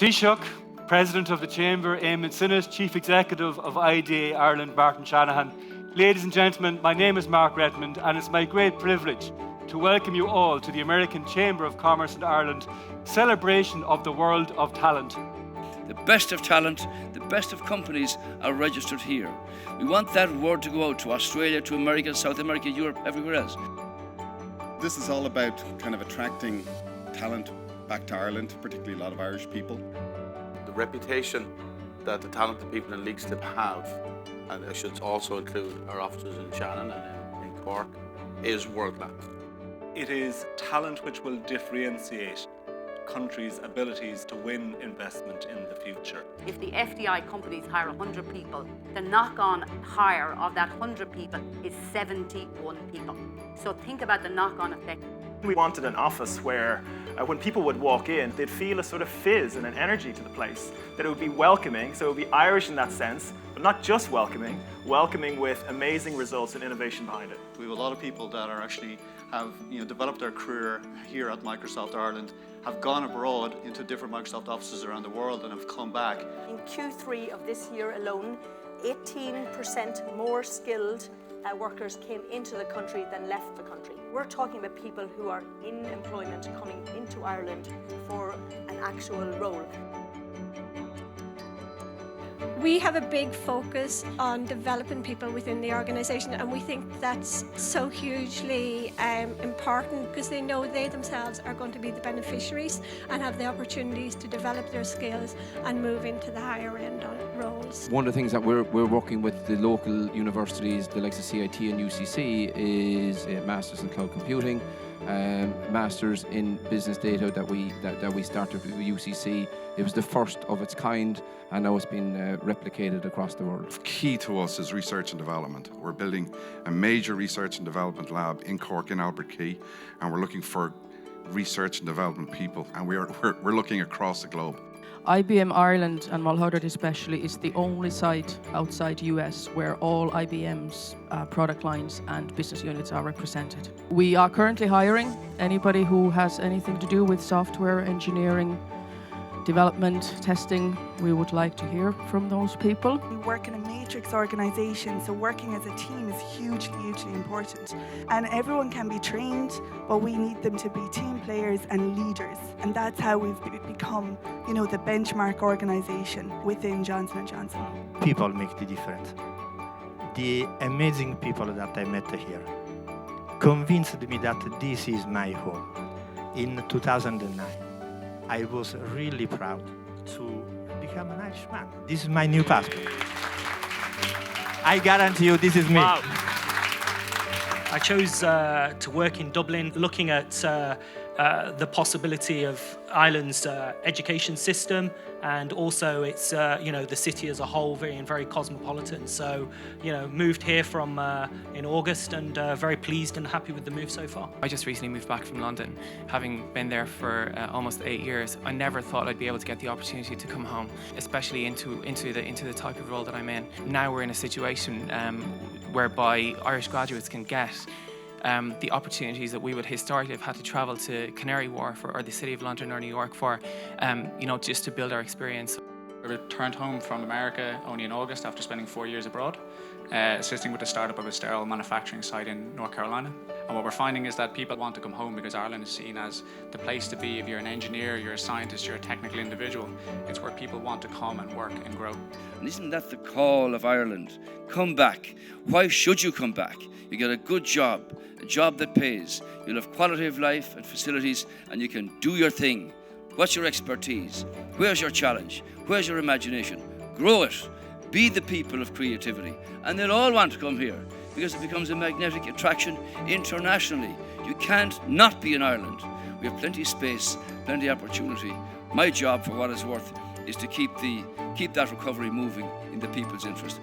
Taoiseach, President of the Chamber, Eamonn Sinnott, Chief Executive of IDA Ireland, Martin Shanahan. Ladies and gentlemen, my name is Mark Redmond, and it's my great privilege to welcome you all to the American Chamber of Commerce in Ireland celebration of the World of Talent. The best of talent, the best of companies are registered here. We want that word to go out to Australia, to America, South America, Europe, everywhere else. This is all about kind of attracting talent back to Ireland, particularly a lot of Irish people. The reputation that the talented people in Leixlip have, and I should also include our offices in Shanahan and in Cork, is world-class. It is talent which will differentiate countries' abilities to win investment in the future. If the FDI companies hire 100 people, the knock-on hire of that 100 people is 71 people. So think about the knock-on effect. We wanted an office where when people would walk in, they'd feel a sort of fizz and an energy to the place, that it would be welcoming, so it would be Irish in that sense, but not just welcoming with amazing results and innovation behind it. We have a lot of people that are actually have developed their career here at Microsoft Ireland, have gone abroad into different Microsoft offices around the world and have come back. In Q3 of this year alone, 18% more skilled workers came into the country than left the country. We're talking about people who are in employment coming into Ireland for an actual role. We have a big focus on developing people within the organisation, and we think that's so hugely important because they know they themselves are going to be the beneficiaries and have the opportunities to develop their skills and move into the higher end roles. One of the things that we're working with the local universities, the likes of CIT and UCC, is a Masters in Cloud Computing, Masters in Business Data that we started with UCC. It was the first of its kind, and now it's been replicated across the world. Key to us is research and development. We're building a major research and development lab in Cork, in Albert Quay, and we're looking for research and development people, and we're looking across the globe. IBM Ireland, and Mulhudred especially, is the only site outside US where all IBM's product lines and business units are represented. We are currently hiring anybody who has anything to do with software engineering, development, testing. We would like to hear from those people. We work in a matrix organisation, so working as a team is hugely, hugely important. And everyone can be trained, but we need them to be team players and leaders. And that's how we've become, the benchmark organisation within Johnson & Johnson. People make the difference. The amazing people that I met here convinced me that this is my home. In 2009. I was really proud to become an Irishman. This is my new passport. I guarantee you this is me. Wow. I chose to work in Dublin, looking at the possibility of Ireland's education system, and also its, the city as a whole, very cosmopolitan. So, moved here from in August, and very pleased and happy with the move so far. I just recently moved back from London, having been there for almost 8 years. I never thought I'd be able to get the opportunity to come home, especially into the type of role that I'm in. Now we're in a situation whereby Irish graduates can get the opportunities that we would historically have had to travel to Canary Wharf or the City of London or New York for, just to build our experience. I returned home from America only in August after spending 4 years abroad, assisting with the startup of a sterile manufacturing site in North Carolina. And what we're finding is that people want to come home because Ireland is seen as the place to be if you're an engineer, you're a scientist, you're a technical individual. It's where people want to come and work and grow. And isn't that the call of Ireland? Come back. Why should you come back? You get a good job, a job that pays. You'll have quality of life and facilities, and you can do your thing. What's your expertise? Where's your challenge? Where's your imagination? Grow it. Be the people of creativity. And they'll all want to come here because it becomes a magnetic attraction internationally. You can't not be in Ireland. We have plenty of space, plenty of opportunity. My job, for what it's worth, is to keep that recovery moving in the people's interest.